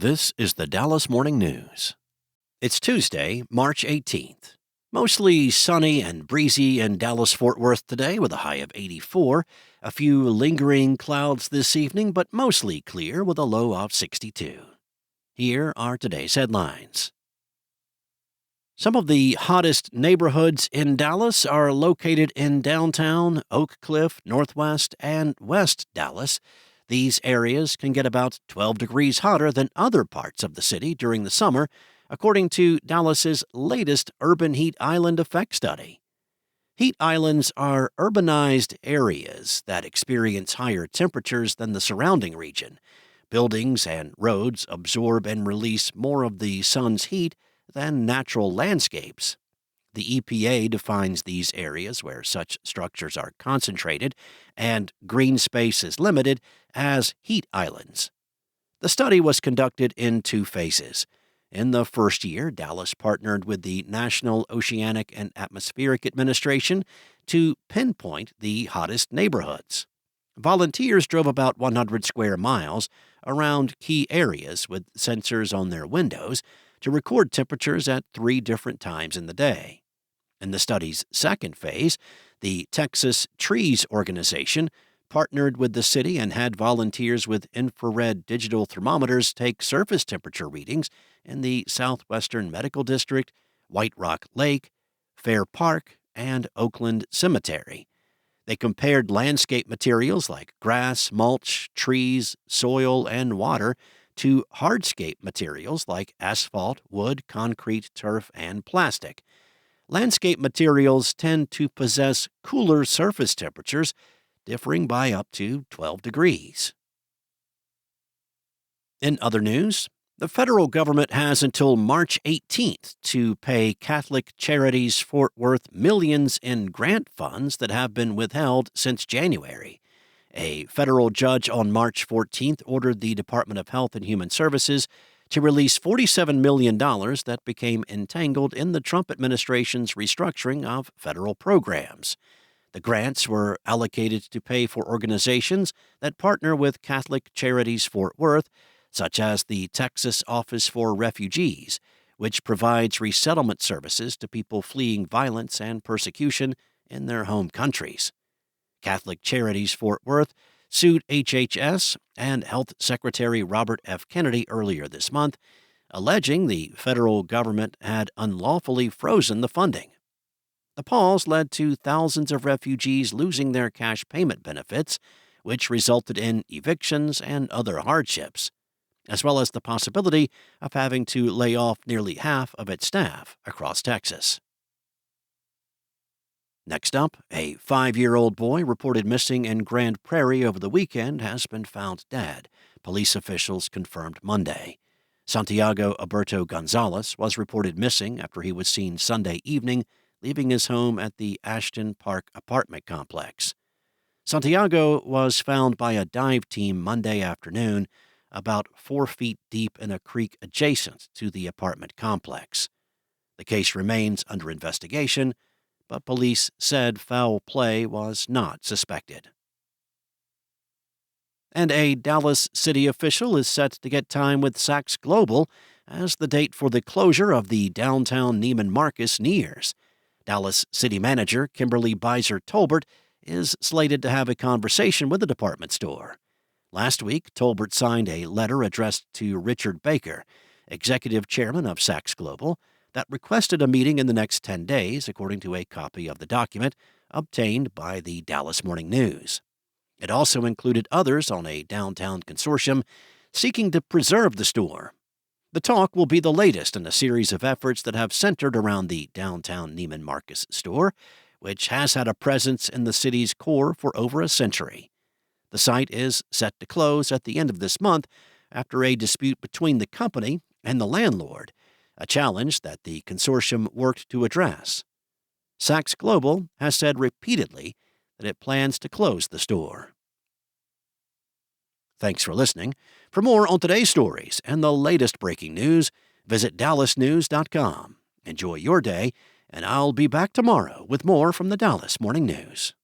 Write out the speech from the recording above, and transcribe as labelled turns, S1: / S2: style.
S1: This is the Dallas Morning News. It's Tuesday, March 18th. Mostly sunny and breezy in Dallas-Fort Worth today with a high of 84. A few lingering clouds this evening, but mostly clear with a low of 62. Here are today's headlines. Some of the hottest neighborhoods in Dallas are located in downtown, Oak Cliff, Northwest, and West Dallas. These areas can get about 12 degrees hotter than other parts of the city during the summer, according to Dallas's latest Urban Heat Island Effect study. Heat islands are urbanized areas that experience higher temperatures than the surrounding region. Buildings and roads absorb and release more of the sun's heat than natural landscapes. The EPA defines these areas where such structures are concentrated and green space is limited as heat islands. The study was conducted in two phases. In the first year, Dallas partnered with the National Oceanic and Atmospheric Administration to pinpoint the hottest neighborhoods. Volunteers drove about 100 square miles around key areas with sensors on their windows to record temperatures at 3 different times in the day. In the study's second phase, the Texas Trees organization partnered with the city and had volunteers with infrared digital thermometers take surface temperature readings in the Southwestern Medical District, White Rock Lake, Fair Park, and Oakland Cemetery. They compared landscape materials like grass, mulch, trees, soil, and water to hardscape materials like asphalt, wood, concrete, turf, and plastic. Landscape materials tend to possess cooler surface temperatures, differing by up to 12 degrees. In other news, the federal government has until March 18th to pay Catholic Charities Fort Worth millions in grant funds that have been withheld since January. A federal judge on March 14th ordered the Department of Health and Human Services to release $47 million that became entangled in the Trump administration's restructuring of federal programs. The grants were allocated to pay for organizations that partner with Catholic Charities Fort Worth, such as the Texas Office for Refugees, which provides resettlement services to people fleeing violence and persecution in their home countries. Catholic Charities Fort Worth sued HHS and Health Secretary Robert F. Kennedy earlier this month, alleging the federal government had unlawfully frozen the funding. The pause led to thousands of refugees losing their cash payment benefits, which resulted in evictions and other hardships, as well as the possibility of having to lay off nearly half of its staff across Texas. Next up, a 5-year-old boy reported missing in Grand Prairie over the weekend has been found dead, police officials confirmed Monday. Santiago Aburto Gonzalez was reported missing after he was seen Sunday evening leaving his home at the Ashton Park apartment complex. Santiago was found by a dive team Monday afternoon, about 4 feet deep in a creek adjacent to the apartment complex. The case remains under investigation, but police said foul play was not suspected. And a Dallas city official is set to get time with Saks Global as the date for the closure of the downtown Neiman Marcus nears. Dallas city manager Kimberly Bizor Tolbert is slated to have a conversation with the department store. Last week, Tolbert signed a letter addressed to Richard Baker, executive chairman of Saks Global, that requested a meeting in the next 10 days, according to a copy of the document obtained by the Dallas Morning News. It also included others on a downtown consortium seeking to preserve the store. The talk will be the latest in a series of efforts that have centered around the downtown Neiman Marcus store, which has had a presence in the city's core for over a century. The site is set to close at the end of this month after a dispute between the company and the landlord, a challenge that the consortium worked to address. Saks Global has said repeatedly that it plans to close the store. Thanks for listening. For more on today's stories and the latest breaking news, visit dallasnews.com. Enjoy your day, and I'll be back tomorrow with more from the Dallas Morning News.